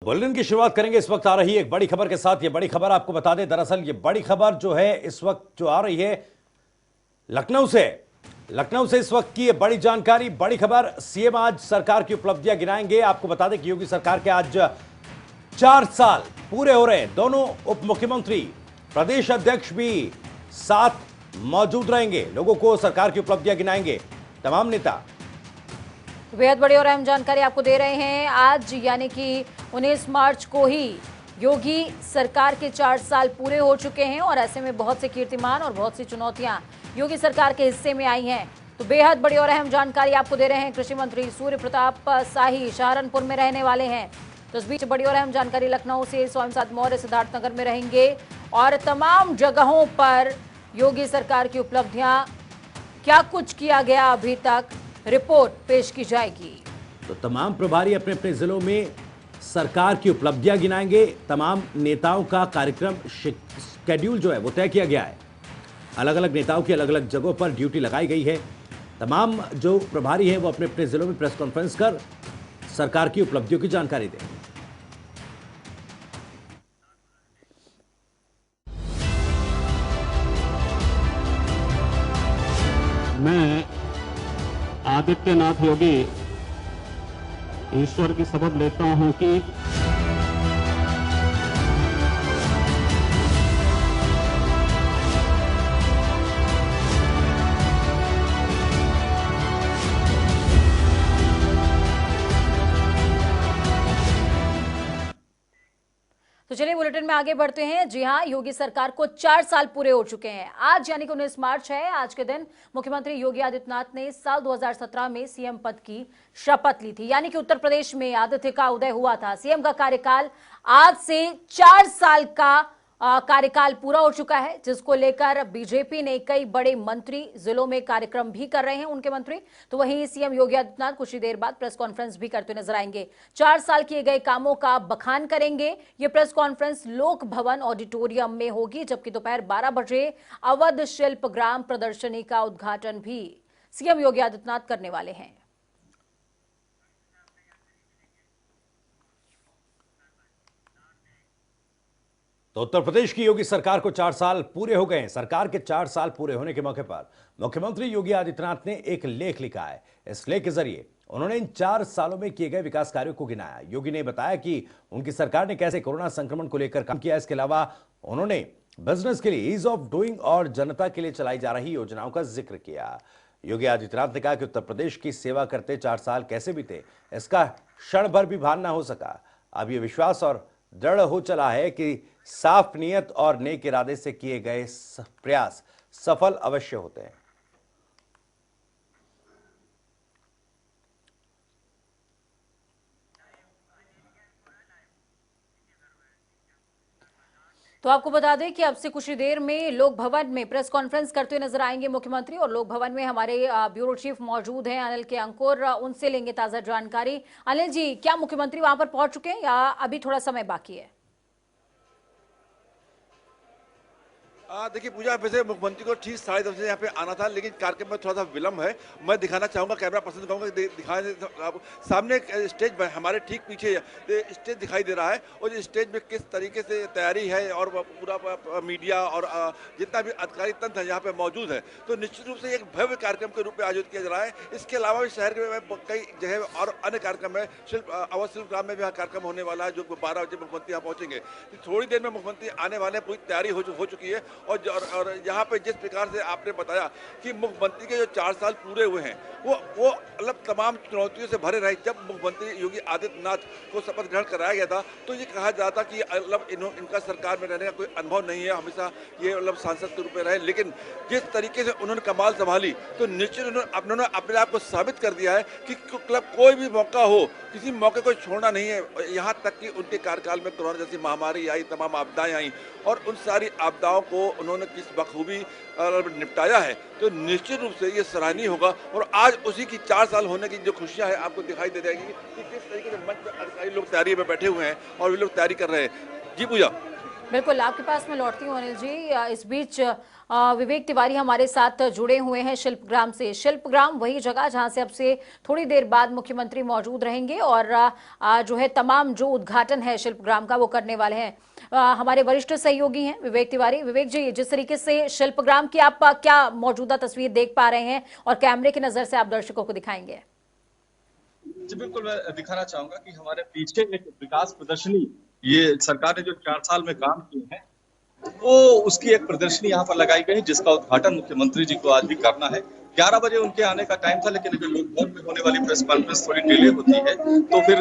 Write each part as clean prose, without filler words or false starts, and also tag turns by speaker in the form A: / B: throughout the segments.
A: Bulletin की शुरुआत करेंगे इस वक्त आ रही है एक बड़ी खबर के साथ। ये बड़ी खबर आपको बता दें, दरअसल ये बड़ी खबर जो है इस वक्त जो आ रही है लखनऊ से इस वक्त की ये बड़ी जानकारी, बड़ी खबर। सीएम आज सरकार की उपलब्धियां गिनाएंगे। आपको बता दें कि योगी सरकार के आज 4 साल पूरे हो रहे हैं। दोनों उप मुख्यमंत्री, प्रदेश अध्यक्ष भी साथ मौजूद रहेंगे, लोगों को सरकार की उपलब्धियां गिनाएंगे तमाम नेता।
B: बेहद बड़ी और अहम जानकारी आपको दे रहे हैं। आज यानी कि 19 मार्च को ही योगी सरकार के 4 साल पूरे हो चुके हैं और ऐसे में बहुत से कीर्तिमान और बहुत सी चुनौतियां योगी सरकार के हिस्से में आई हैं। तो बेहद बड़ी और अहम जानकारी आपको दे रहे हैं। कृषि मंत्री सूर्य प्रताप शाही सहारनपुर में रहने वाले हैं। तो इस बीच बड़ी और अहम जानकारी लखनऊ से स्वामी मौर्य सिद्धार्थनगर में रहेंगे और तमाम जगहों पर योगी सरकार की उपलब्धियां, क्या कुछ किया गया अभी तक, रिपोर्ट पेश की जाएगी।
A: तो तमाम प्रभारी अपने अपने जिलों में सरकार की उपलब्धियां गिनाएंगे। तमाम नेताओं का कार्यक्रम शेड्यूल जो है वो तय किया गया है। अलग अलग नेताओं की अलग अलग जगहों पर ड्यूटी लगाई गई है। तमाम जो प्रभारी हैं वो अपने अपने जिलों में प्रेस कॉन्फ्रेंस कर सरकार की उपलब्धियों की जानकारी देंगे।
C: मैं आदित्यनाथ योगी ईश्वर की शपथ लेता हूं कि
B: तो चलिए बुलेटिन में आगे बढ़ते हैं। जी हां, योगी सरकार को 4 साल पूरे हो चुके हैं। आज यानी कि 19 मार्च है। आज के दिन मुख्यमंत्री योगी आदित्यनाथ ने साल 2017 में सीएम पद की शपथ ली थी, यानी कि उत्तर प्रदेश में आदित्य का उदय हुआ था। सीएम का कार्यकाल आज से 4 साल का कार्यकाल पूरा हो चुका है, जिसको लेकर बीजेपी ने कई बड़े मंत्री जिलों में कार्यक्रम भी कर रहे हैं उनके मंत्री। तो वहीं सीएम योगी आदित्यनाथ कुछ ही देर बाद प्रेस कॉन्फ्रेंस भी करते नजर आएंगे। 4 साल किए गए कामों का बखान करेंगे। ये प्रेस कॉन्फ्रेंस लोक भवन ऑडिटोरियम में होगी, जबकि दोपहर 12 बजे अवध शिल्प ग्राम प्रदर्शनी का उद्घाटन भी सीएम योगी आदित्यनाथ करने वाले हैं।
A: तो उत्तर प्रदेश की योगी सरकार को 4 साल पूरे हो गए हैं। सरकार के 4 साल पूरे होने के मौके पर मुख्यमंत्री योगी आदित्यनाथ ने एक लेख लिखा है। इस लेख के जरिए उन्होंने इन 4 सालों में किए गए विकास कार्यों को गिनाया। योगी ने बताया कि उनकी सरकार ने कैसे कोरोना संक्रमण को लेकर काम किया। इसके अलावा उन्होंने बिजनेस के लिए ईज ऑफ डूइंग और जनता के लिए चलाई जा रही योजनाओं का जिक्र किया। योगी आदित्यनाथ ने कहा कि उत्तर प्रदेश की सेवा करते 4 साल कैसे बीते, इसका क्षण भर भी भान ना हो सका। अब यह विश्वास और दृढ़ हो चला है कि साफ नियत और नेक इरादे से किए गए प्रयास सफल अवश्य होते हैं।
B: तो आपको बता दें कि अब से कुछ ही देर में लोक भवन में प्रेस कॉन्फ्रेंस करते हुए नजर आएंगे मुख्यमंत्री। और लोक भवन में हमारे ब्यूरो चीफ मौजूद हैं अनिल के अंकुर, उनसे लेंगे ताजा जानकारी। अनिल जी, क्या मुख्यमंत्री वहां पर पहुंच चुके हैं या अभी थोड़ा समय बाकी है?
D: देखिए पूजा, वैसे मुख्यमंत्री को ठीक 10:30 बजे यहाँ पे आना था, लेकिन कार्यक्रम में थोड़ा सा विलम्ब है। मैं दिखाना चाहूँगा, कैमरा पर्सन कहूँगा दिखाने सामने स्टेज हमारे ठीक पीछे स्टेज दिखाई दे रहा है और इस स्टेज में किस तरीके से तैयारी है और पूरा मीडिया और जितना भी अधिकारी तंत्र है यहाँ पे मौजूद है। तो निश्चित रूप से एक भव्य कार्यक्रम के रूप में आयोजित किया जा रहा है। इसके अलावा भी शहर में कई जगह और अन्य कार्यक्रम है। अवध शिल्प ग्राम में भी यहाँ कार्यक्रम होने वाला है, जो 12 बजे मुख्यमंत्री यहाँ पहुँचेंगे। थोड़ी देर में मुख्यमंत्री आने वाले, पूरी तैयारी हो चुकी है। और यहाँ पे जिस प्रकार से आपने बताया कि मुख्यमंत्री के जो 4 साल पूरे हुए हैं वो मतलब तमाम चुनौतियों से भरे रहे। जब मुख्यमंत्री योगी आदित्यनाथ को शपथ ग्रहण कराया गया था तो ये कहा जाता कि मतलब इनका सरकार में रहने का कोई अनुभव नहीं है, हमेशा ये मतलब सांसद के रूप में रहे। लेकिन जिस तरीके से उन्होंने कमाल संभाली तो निश्चित उन्होंने अपने आप को साबित कर दिया है कि मतलब कोई भी मौका हो, किसी मौके को छोड़ना नहीं है। यहाँ तक कि उनके कार्यकाल में कोरोना जैसी महामारी आई, तमाम आपदाएं आई और उन सारी आपदाओं को उन्होंने किस बखूबी निपटाया है। तो निश्चित रूप से ये सराहनीय होगा। और आज उसी की 4 साल होने की जो खुशियां हैं आपको दिखाई दे जाएगी कि किस तरीके से मंच पर अधिकारी लोग तैयारी में बैठे हुए हैं और वे लोग तैयारी कर रहे हैं। जी पूजा।
B: बिल्कुल, आपके पास मैं लौटती हूँ अनिल जी। इस बीच विवेक तिवारी हमारे साथ जुड़े हुए हैं शिल्पग्राम से। शिल्पग्राम वही जगह जहां से अब से थोड़ी देर बाद मुख्यमंत्री मौजूद रहेंगे और जो है तमाम जो उद्घाटन है शिल्पग्राम का वो करने वाले हैं। हमारे वरिष्ठ सहयोगी हैं विवेक तिवारी। विवेक जी, जिस तरीके से शिल्पग्राम की आप क्या मौजूदा तस्वीर देख पा रहे हैं और कैमरे की नजर से आप दर्शकों को दिखाएंगे?
E: जी बिल्कुल, मैं दिखाना चाहूंगा कि हमारे पीछे एक विकास प्रदर्शनी, ये सरकार ने जो 4 साल में काम किए हैं वो उसकी एक प्रदर्शनी यहाँ पर लगाई गई है, जिसका उद्घाटन मुख्यमंत्री जी को आज भी करना है। 11 बजे उनके आने का टाइम था, लेकिन अगर लोक भवन में होने वाली प्रेस कॉन्फ्रेंस थोड़ी डिले होती है तो फिर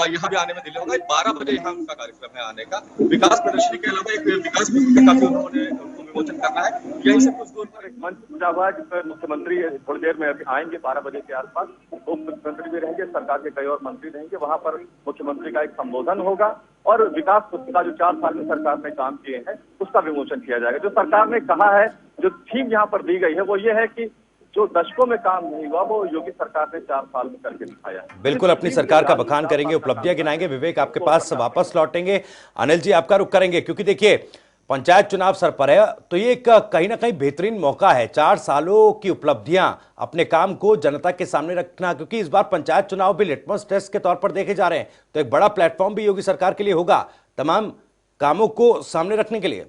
E: यहाँ भी आने में डिले होगा। 12 बजे यहाँ उनका कार्यक्रम है आने का। विकास प्रदर्शनी के अलावा एक विकास पत्र का भी उन्होंने विमोचन करना है। यहीं से कुछ दूर पर एक मंच सजा हुआ है जिसमें मुख्यमंत्री थोड़ी देर में अभी आएंगे 12 बजे के आसपास। उप मुख्यमंत्री भी रहेंगे, सरकार के कई और मंत्री रहेंगे। वहां पर मुख्यमंत्री का एक संबोधन होगा और विकास पुस्तिका जो 4 साल में सरकार ने काम किए हैं उसका विमोचन किया जाएगा। जो सरकार ने कहा है, जो थीम यहाँ पर दी गई है वो ये है कि जो दशकों में काम नहीं हुआ वो योगी सरकार ने 4 साल में करके दिखाया।
A: बिल्कुल, अपनी सरकार का बखान करेंगे, उपलब्धियां गिनाएंगे। विवेक, आपके पास वापस लौटेंगे। अनिल जी, आपका रुख करेंगे क्योंकि देखिए पंचायत चुनाव सर पर है, तो ये एक कहीं ना कहीं बेहतरीन मौका है 4 सालों की उपलब्धियां, अपने काम को जनता के सामने रखना, क्योंकि इस बार पंचायत चुनाव भी लिटमस टेस्ट के तौर पर देखे जा रहे हैं। तो एक बड़ा प्लेटफॉर्म भी योगी सरकार के लिए होगा तमाम कामों को सामने रखने के लिए।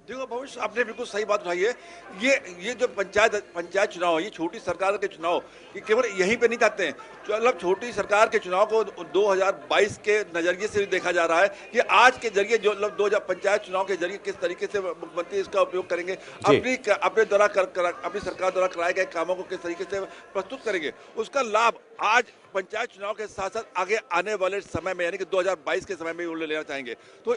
D: देखो भविष्य, आपने बिल्कुल सही बात उठाई है। ये जो पंचायत चुनाव है, ये छोटी सरकार के चुनाव कि केवल यहीं पे नहीं जाते हैं। मतलब छोटी सरकार के चुनाव को 2022 के नजरिए से भी देखा जा रहा है कि आज के जरिए जो 2000 पंचायत चुनाव के जरिए किस तरीके से मुख्यमंत्री इसका उपयोग करेंगे, अपनी सरकार द्वारा कराए गए कामों को किस तरीके से प्रस्तुत करेंगे, उसका लाभ आज पंचायत चुनाव के साथ साथ आगे आने वाले समय में यानी कि 2022 के समय में वो लेना चाहेंगे। तो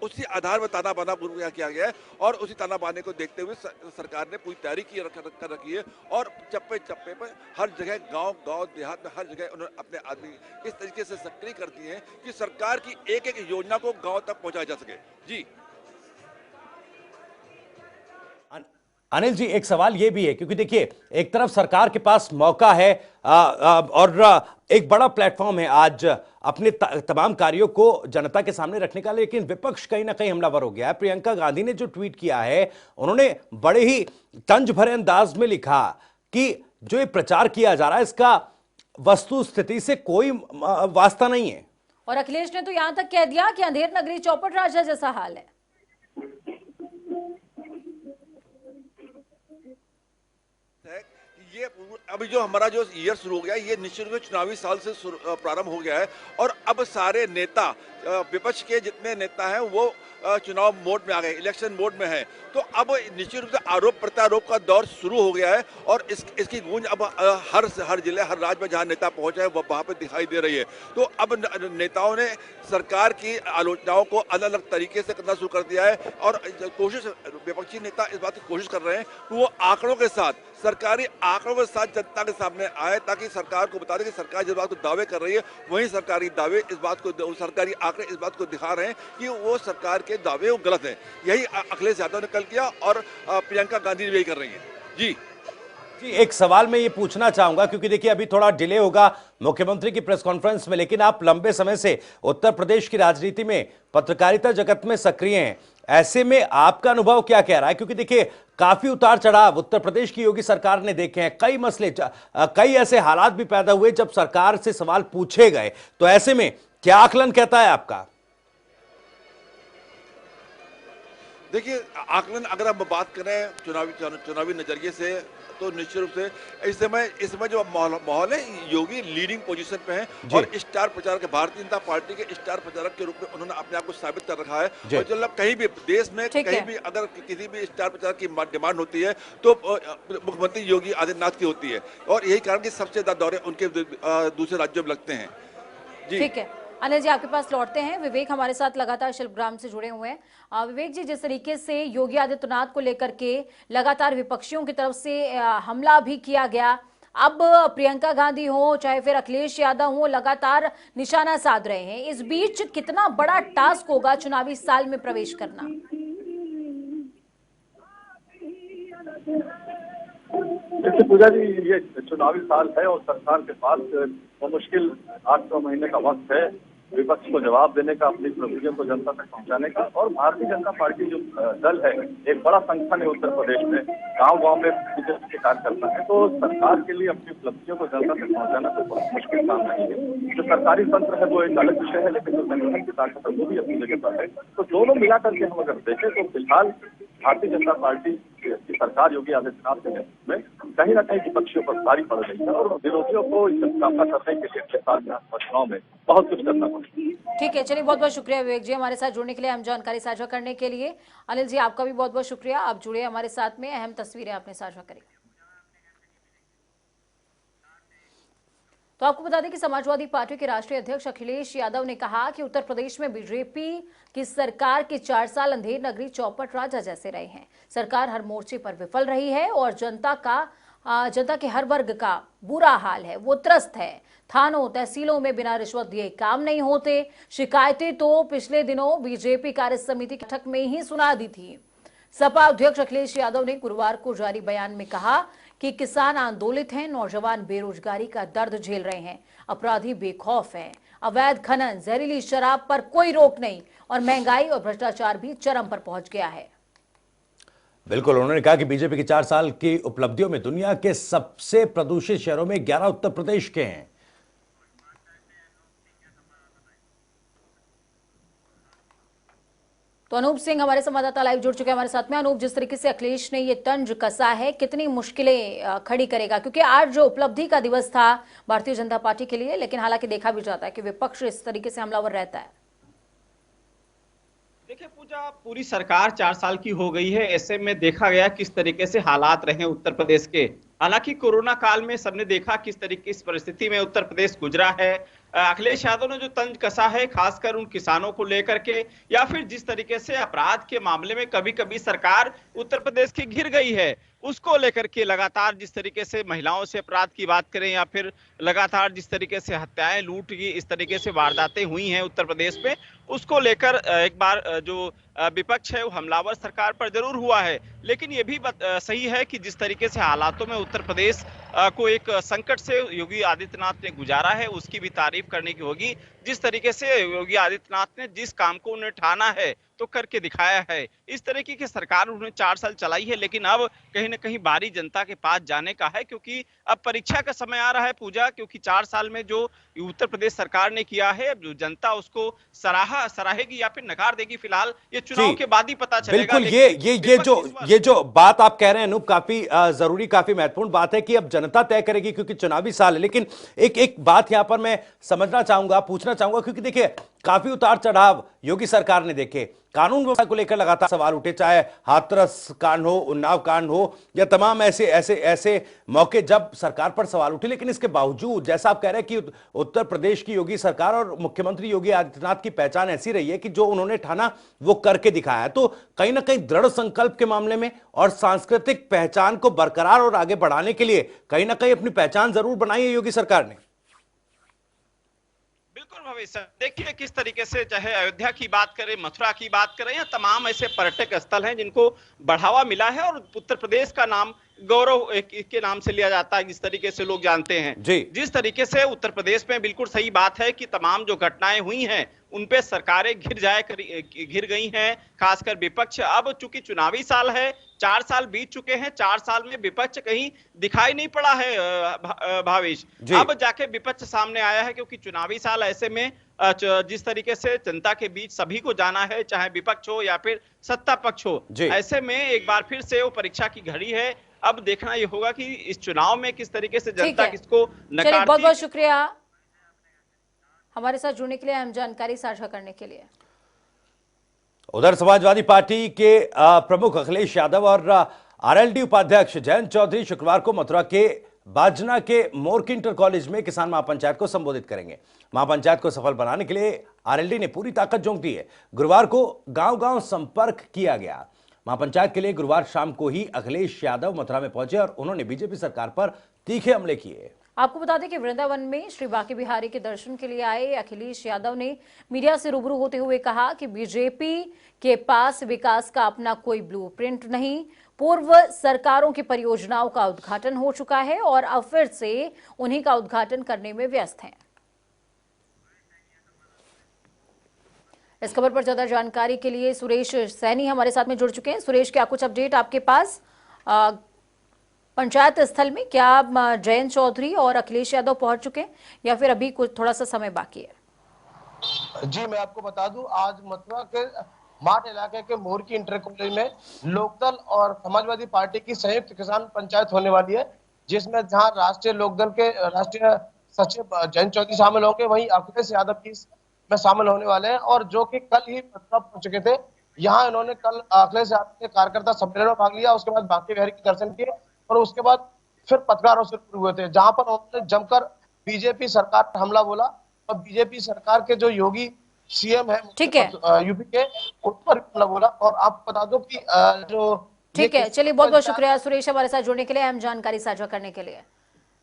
D: उसी आधार पर ताना बाना किया गया है और उसी ताना बाने को देखते हुए सरकार ने पूरी तैयारी कर रखी है और चप्पे चप्पे पर हर जगह गांव देहात में हर जगह उन्होंने अपने आदमी इस तरीके से सक्रिय कर दिए हैं कि सरकार की एक एक योजना को गांव तक पहुंचाया जा सके। जी
A: अनिल जी, एक सवाल ये भी है क्योंकि देखिए एक तरफ सरकार के पास मौका है और एक बड़ा प्लेटफॉर्म है आज अपने तमाम कार्यों को जनता के सामने रखने का, लेकिन विपक्ष कहीं ना कहीं हमलावर हो गया है। प्रियंका गांधी ने जो ट्वीट किया है, उन्होंने बड़े ही तंज भरे अंदाज में लिखा कि जो ये प्रचार किया जा रहा है इसका वस्तु स्थिति से कोई वास्ता नहीं है।
B: और अखिलेश ने तो यहां तक कह दिया कि अंधेर नगरी चौपट राजा जैसा हाल है।
D: ये अभी जो हमारा जो ईयर शुरू हो गया है, ये निश्चित रूप से चुनावी साल से प्रारंभ हो गया है और अब सारे नेता, विपक्ष के जितने नेता हैं वो चुनाव मोड में आ गए, इलेक्शन मोड में है। तो अब निश्चित रूप से आरोप प्रत्यारोप का दौर शुरू हो गया है और इसकी गूंज अब हर जिले, हर राज्य में जहां नेता पहुंचा है वहां पे दिखाई दे रही है। तो अब नेताओं ने सरकार की आलोचनाओं को अलग अलग तरीके से करना शुरू कर दिया है और विपक्षी नेता इस बात की कोशिश कर रहे हैं कि वो आंकड़ों के साथ, सरकारी आंकड़ों के साथ जनता के सामने आए ताकि सरकार को बता दें कि सरकार जिस बात को दावे कर रही है वही सरकारी दावे इस बात को, सरकारी आंकड़े इस बात को दिखा रहे हैं कि वो सरकार के दावे वो गलत हैं। यही अखिलेश यादव ने कल किया और प्रियंका गांधी भी यही कर रही है। जी
A: जी, एक सवाल मैं ये पूछना चाहूंगा क्योंकि देखिए अभी थोड़ा डिले होगा मुख्यमंत्री की प्रेस कॉन्फ्रेंस में, लेकिन आप लंबे समय से उत्तर प्रदेश की राजनीति में, पत्रकारिता जगत में सक्रिय हैं। ऐसे में आपका अनुभव क्या कह रहा है? क्योंकि देखिए काफी उतार चढ़ाव उत्तर प्रदेश की योगी सरकार ने देखे हैं, कई मसले, कई ऐसे हालात भी पैदा हुए जब सरकार से सवाल पूछे गए। तो ऐसे में क्या आकलन कहता है आपका?
D: देखिए, आकलन अगर हम बात करें चुनावी नजरिए से तो निश्चित रूप से इस समय जो माहौल है, योगी लीडिंग पोजीशन पे हैं और स्टार प्रचारक, भारतीय जनता पार्टी के स्टार प्रचारक के रूप में उन्होंने अपने आप को साबित कर रखा है। और मतलब कहीं भी देश में कहीं भी अगर किसी भी स्टार प्रचारक की डिमांड होती है तो मुख्यमंत्री योगी आदित्यनाथ की होती है और यही कारण कि सबसे ज्यादा दौरे उनके दूसरे राज्यों में लगते हैं। जी
B: ठीक है अनिल जी, आपके पास लौटते हैं। विवेक हमारे साथ लगातार शिल्पग्राम से जुड़े हुए हैं। विवेक जी, जिस तरीके से योगी आदित्यनाथ को लेकर के लगातार विपक्षियों की तरफ से हमला भी किया गया, अब प्रियंका गांधी हो चाहे फिर अखिलेश यादव हो लगातार निशाना साध रहे हैं। इस बीच कितना बड़ा टास्क होगा चुनावी साल में प्रवेश करना?
E: देखिए पूजा जी, ये चुनावी साल है और सरकार के पास मुश्किल 8-9 महीने का वक्त है।
F: विपक्ष को जवाब देने का, अपनी उपलब्धियों को जनता तक पहुंचाने का। और भारतीय जनता पार्टी जो दल है, एक बड़ा संगठन है उत्तर प्रदेश में, गांव-गांव में बीजेपी के कार्यकर्ता है, तो सरकार के लिए अपनी उपलब्धियों को जनता तक पहुंचाना तो बहुत मुश्किल काम नहीं है। जो सरकारी तंत्र है वो एक अलग विषय है, लेकिन जो संगठन की ताकत है वो भी अपनी जगह पर है। तो दोनों मिलाकर के हम अगर देखें तो फिलहाल भारतीय जनता पार्टी की सरकार योगी आदित्यनाथ के नेतृत्व में कहीं ना कहीं विपक्षियों पर भारी पड़ रही है और विरोधियों को इसका सामना करने के लिए 6 साल विधानसभा चुनाव में बहुत कुछ करना पड़ेगा।
B: ठीक है, चलिए बहुत बहुत शुक्रिया विवेक जी हमारे साथ जुड़ने के लिए, अहम जानकारी साझा करने के लिए। अनिल जी आपका भी बहुत बहुत शुक्रिया, आप जुड़े हमारे साथ में, अहम तस्वीरें आपने साझा करी। तो आपको बता दें कि समाजवादी पार्टी के राष्ट्रीय अध्यक्ष अखिलेश यादव ने कहा कि उत्तर प्रदेश में बीजेपी की सरकार के 4 साल अंधेर नगरी चौपट राजा जैसे रहे हैं। सरकार हर मोर्चे पर विफल रही है और जनता के हर वर्ग का बुरा हाल है, वो त्रस्त है। थानों तहसीलों में बिना रिश्वत दिए काम नहीं होते। शिकायतें तो पिछले दिनों बीजेपी कार्य समिति की बैठक में ही सुना दी थी। सपा अध्यक्ष अखिलेश यादव ने गुरुवार को जारी बयान में कहा कि किसान आंदोलित हैं, नौजवान बेरोजगारी का दर्द झेल रहे हैं, अपराधी बेखौफ हैं, अवैध खनन, जहरीली शराब पर कोई रोक नहीं और महंगाई और भ्रष्टाचार भी चरम पर पहुंच गया है।
A: बिल्कुल, उन्होंने कहा कि बीजेपी की 4 साल की उपलब्धियों में दुनिया के सबसे प्रदूषित शहरों में 11 उत्तर प्रदेश के हैं।
B: तो अनूप सिंह हमारे संवाददाता लाइव जुड़ चुके हैं हमारे साथ में। अनूप, जिस तरीके से अखिलेश ने ये तंज कसा है, कितनी मुश्किलें खड़ी करेगा? क्योंकि आज जो उपलब्धि का दिवस था भारतीय जनता पार्टी के लिए, लेकिन हालांकि देखा भी जाता है कि विपक्ष इस तरीके से हमलावर रहता है।
G: देखिए पूजा, पूरी सरकार 4 साल की हो गई है, ऐसे में देखा गया किस तरीके से हालात रहे उत्तर प्रदेश के। हालांकि कोरोना काल में सबने देखा किस तरीके की परिस्थिति में उत्तर प्रदेश गुजरा है। अखिलेश यादव ने जो तंज कसा है, खासकर उन किसानों को लेकर के, या फिर जिस तरीके से अपराध के मामले में कभी कभी सरकार उत्तर प्रदेश की घिर गई है, उसको लेकर के लगातार जिस तरीके से महिलाओं से अपराध की बात करें या फिर लगातार जिस तरीके से हत्याएं, लूट की इस तरीके से वारदातें हुई हैं उत्तर प्रदेश में, उसको लेकर एक बार जो विपक्ष है वो हमलावर सरकार पर जरूर हुआ है। लेकिन ये भी सही है कि जिस तरीके से हालातों में उत्तर प्रदेश को एक संकट से योगी आदित्यनाथ ने गुजारा है, उसकी भी तारीफ करने की होगी। जिस तरीके से योगी आदित्यनाथ ने जिस काम को उन्हें ठाना है तो करके दिखाया है। इस तरीके की सरकार उन्होंने 4 साल चलाई है, लेकिन अब कहीं ना कहीं बारी जनता के पास जाने का है, क्योंकि अब परीक्षा का समय आ रहा है पूजा। क्योंकि 4 साल में जो उत्तर प्रदेश सरकार ने किया है, अब जो जनता उसको सराहेगी या फिर नकार देगी, फिलहाल ये चुनाव के बाद ही पता चलेगा।
A: बिल्कुल, ये जो बात आप कह रहे हैं अनूप, काफी जरूरी, काफी महत्वपूर्ण बात है कि अब जनता तय करेगी, क्योंकि चुनावी साल है। लेकिन एक बात यहां पर मैं समझना चाहूंगा, पूछना चाहूंगा, क्योंकि देखिए काफी उतार चढ़ाव योगी सरकार ने देखे, कानून व्यवस्था को लेकर लगातार सवाल उठे, चाहे हाथरस कांड हो, उन्नाव कांड हो, या तमाम ऐसे मौके जब सरकार पर सवाल उठे। लेकिन इसके बावजूद जैसा आप कह रहे हैं कि उत्तर प्रदेश की योगी सरकार और मुख्यमंत्री योगी आदित्यनाथ की पहचान ऐसी रही है कि जो उन्होंने ठाना वो करके दिखाया है। तो कहीं ना कहीं दृढ़ संकल्प के मामले में और सांस्कृतिक पहचान को बरकरार और आगे बढ़ाने के लिए कहीं ना कहीं अपनी पहचान जरूर बनाई है योगी सरकार ने।
G: बिल्कुल भविष्य, देखिए किस तरीके से चाहे अयोध्या की बात करें, मथुरा की बात करें, या तमाम ऐसे पर्यटक स्थल हैं जिनको बढ़ावा मिला है और उत्तर प्रदेश का नाम गौरव के नाम से लिया जाता है, जिस तरीके से लोग जानते हैं। जिस तरीके से उत्तर प्रदेश में बिल्कुल सही बात है कि तमाम जो घटनाएं हुई हैं उनपे सरकारें घिर गई हैं, खासकर विपक्ष। अब चूंकि चुनावी साल है, 4 साल बीत चुके हैं, 4 साल में विपक्ष कहीं दिखाई नहीं पड़ा है भावेश। अब जाके विपक्ष सामने आया है, क्योंकि चुनावी साल ऐसे में जिस तरीके से जनता के बीच सभी को जाना है, चाहे विपक्ष हो या फिर सत्ता पक्ष हो, ऐसे में एक बार फिर से वो परीक्षा की घड़ी है। अब देखना ये होगा कि इस चुनाव में किस तरीके से जनता किसको नकारती है।
B: बहुत बहुत शुक्रिया हमारे साथ जुड़ने के लिए, अहम जानकारी साझा करने के लिए।
A: उधर समाजवादी पार्टी के प्रमुख अखिलेश यादव और आरएलडी उपाध्यक्ष जयंत चौधरी शुक्रवार को मथुरा के बाजना के मोर्क इंटर कॉलेज में किसान महापंचायत को संबोधित करेंगे। महापंचायत को सफल बनाने के लिए आरएलडी ने पूरी ताकत झोंक दी है। गुरुवार को गांव-गांव संपर्क किया गया। महापंचायत के लिए गुरुवार शाम को ही अखिलेश यादव मथुरा में पहुंचे और उन्होंने बीजेपी सरकार पर तीखे हमले किए।
B: आपको बता दें कि वृंदावन में श्री बांके बिहारी के दर्शन के लिए आए अखिलेश यादव ने मीडिया से रूबरू होते हुए कहा कि बीजेपी के पास विकास का अपना कोई ब्लूप्रिंट नहीं, पूर्व सरकारों की परियोजनाओं का उद्घाटन हो चुका है और अब फिर से उन्हीं का उद्घाटन करने में व्यस्त हैं। इस खबर पर ज्यादा जानकारी के लिए सुरेश सैनी हमारे साथ में जुड़ चुके हैं। सुरेश, क्या कुछ अपडेट आपके पास? पंचायत स्थल में क्या जयंत चौधरी और अखिलेश यादव पहुंच चुके हैं या फिर अभी कुछ थोड़ा सा समय बाकी है?
H: जी, मैं आपको बता दूं, आज मथुरा के माठ इलाके के मोर की इंटर कॉलेज में लोकदल और समाजवादी पार्टी की संयुक्त किसान पंचायत होने वाली है, जिसमें जहां राष्ट्रीय लोकदल के राष्ट्रीय सचिव जयंत चौधरी शामिल होंगे, वहीं अखिलेश यादव की में शामिल होने वाले हैं। और जो कि कल ही मथुरा पहुंच चुके थे, यहाँ इन्होंने कल अखिलेश यादव के कार्यकर्ता सम्मेलन में भाग लिया, उसके बाद बांके बिहारी के दर्शन किए और उसके बाद फिर पत्रकारों से रूबरू हुए थे, जहां पर उन्होंने जमकर बीजेपी सरकार पर हमला बोला और बीजेपी सरकार के जो योगी सीएम है,
B: ठीक है,
H: यूपी के, उन पर हमला बोला। और आपको बता दो कि जो
B: ठीक है, चलिए बहुत बहुत शुक्रिया सुरेश हमारे साथ जुड़ने के लिए, अहम जानकारी साझा करने के लिए।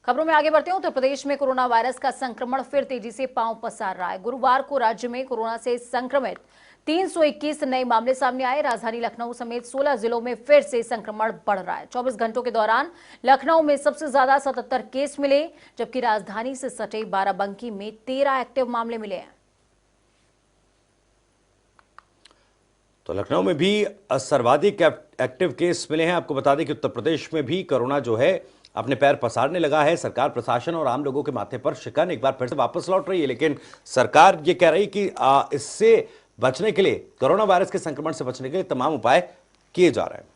B: खबरों में आगे बढ़ते हैं। उत्तर प्रदेश में कोरोना वायरस का संक्रमण फिर तेजी से पांव पसार रहा है। गुरुवार को राज्य में कोरोना से संक्रमित 321 नए मामले सामने आए। राजधानी लखनऊ समेत 16 जिलों में फिर से संक्रमण बढ़ रहा है। 24 घंटों के दौरान लखनऊ में सबसे ज्यादा 77 केस मिले, जबकि राजधानी से सटे बाराबंकी में 13 एक्टिव मामले मिले हैं।
A: तो लखनऊ में भी सर्वाधिक एक्टिव केस मिले हैं। आपको बता दें कि उत्तर प्रदेश में भी कोरोना जो है अपने पैर पसारने लगा है। सरकार, प्रशासन और आम लोगों के माथे पर शिकन एक बार फिर से वापस लौट रही है, लेकिन सरकार ये कह रही कि इससे बचने के लिए, कोरोना वायरस के संक्रमण से बचने के लिए तमाम उपाय किए जा रहे हैं।